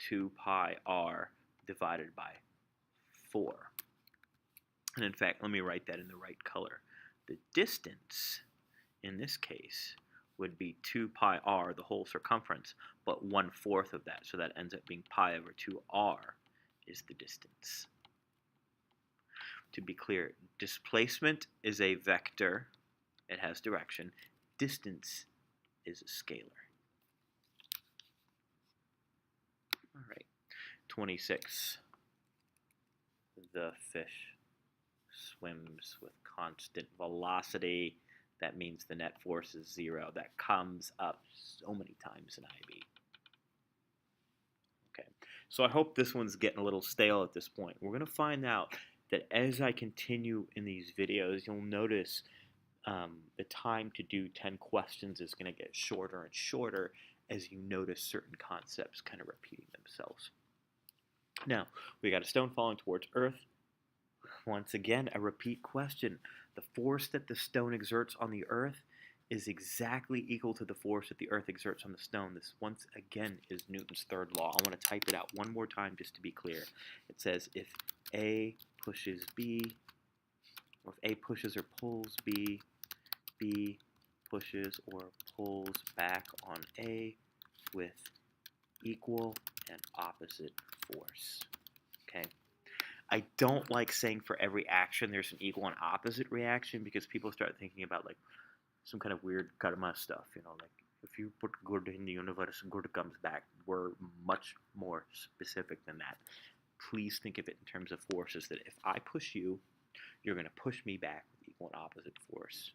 2 pi r divided by 4. And in fact, let me write that in the right color. The distance in this case would be 2 pi r, the whole circumference, but 1/4 of that. So that ends up being pi over 2r is the distance. To be clear, displacement is a vector. It has direction. Distance is a scalar. All right. 26. The fish swims with constant velocity. That means the net force is 0. That comes up so many times in IB. Okay, so I hope this one's getting a little stale at this point. We're going to find out that as I continue in these videos, you'll notice the time to do 10 questions is going to get shorter and shorter as you notice certain concepts kind of repeating themselves. Now, we got a stone falling towards Earth. Once again, a repeat question. The force that the stone exerts on the Earth is exactly equal to the force that the Earth exerts on the stone. This, once again, is Newton's third law. I want to type it out one more time just to be clear. It says if A pushes B, or if A pushes or pulls B, B pushes or pulls back on A with equal and opposite force. Okay. I don't like saying for every action there's an equal and opposite reaction because people start thinking about like some kind of weird karma stuff, you know, like if you put good in the universe, good comes back. We're much more specific than that. Please think of it in terms of forces, that if I push you, you're going to push me back with equal and opposite force.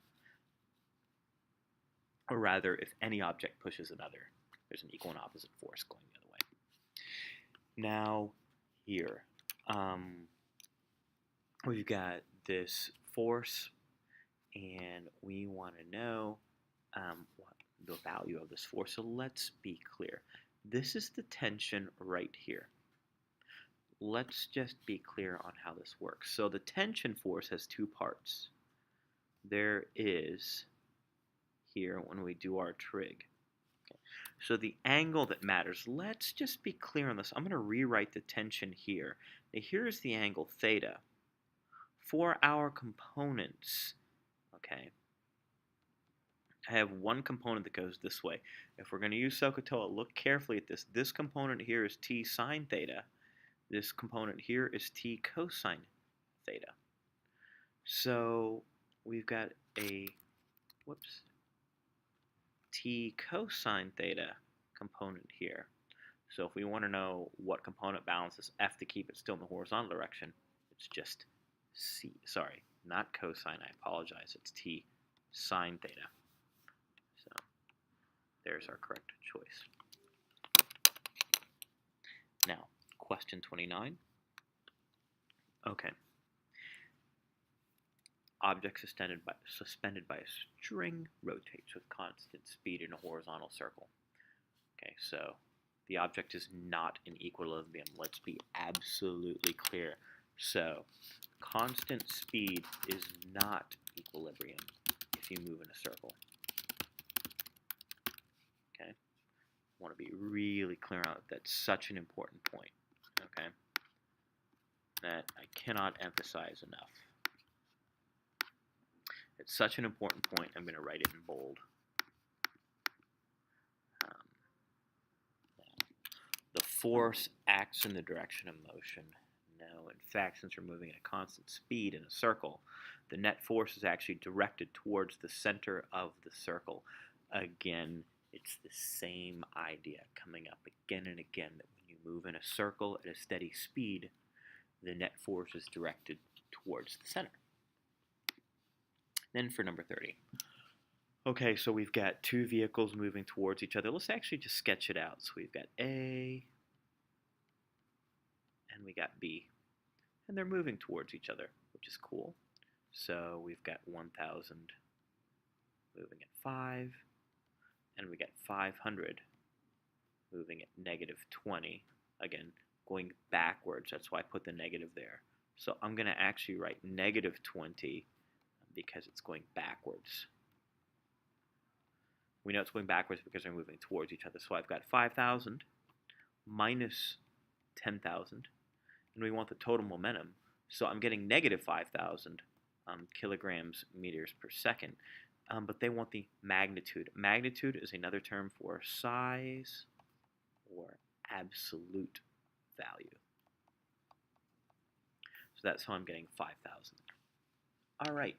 Or rather, if any object pushes another, there's an equal and opposite force going the other way. Now, here, we've got this force, and we want to know what the value of this force. So let's be clear. This is the tension right here. Let's just be clear on how this works. So the tension force has two parts. There is here when we do our trig. Okay. So the angle that matters, let's just be clear on this. I'm going to rewrite the tension here. Now here's the angle theta. For our components, okay, I have one component that goes this way. If we're going to use SOHCAHTOA, look carefully at this. This component here is t sine theta. This component here is t cosine theta. So we've got a, t cosine theta component here. So if we want to know what component balances F to keep it still in the horizontal direction, it's just C. Sorry, not cosine, I apologize. It's t sine theta. So there's our correct choice. Now, question 29. Okay. Object suspended by a string rotates with constant speed in a horizontal circle. Okay, so the object is not in equilibrium. Let's be absolutely clear. So constant speed is not equilibrium if you move in a circle. Okay, I want to be really clear on that. That's such an important point. Okay, that I cannot emphasize enough. It's such an important point, I'm going to write it in bold. The force acts in the direction of motion. No, in fact, since we're moving at a constant speed in a circle, the net force is actually directed towards the center of the circle. Again, it's the same idea coming up again and again, that when you move in a circle at a steady speed, the net force is directed towards the center. Then for number 30. Okay, so we've got two vehicles moving towards each other. Let's actually just sketch it out. So we've got A and we got B. And they're moving towards each other, which is cool. So we've got 1,000 moving at 5. And we got 500 moving at -20. Again, going backwards. That's why I put the negative there. So I'm going to actually write -20 because it's going backwards. We know it's going backwards because they're moving towards each other. So I've got 5,000 minus 10,000, and we want the total momentum. So I'm getting negative 5,000 kilograms meters per second, but they want the magnitude. Magnitude is another term for size or absolute value. So that's how I'm getting 5,000. All right,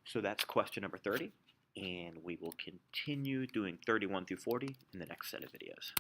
so that's question number 30, and we will continue doing 31 through 40 in the next set of videos.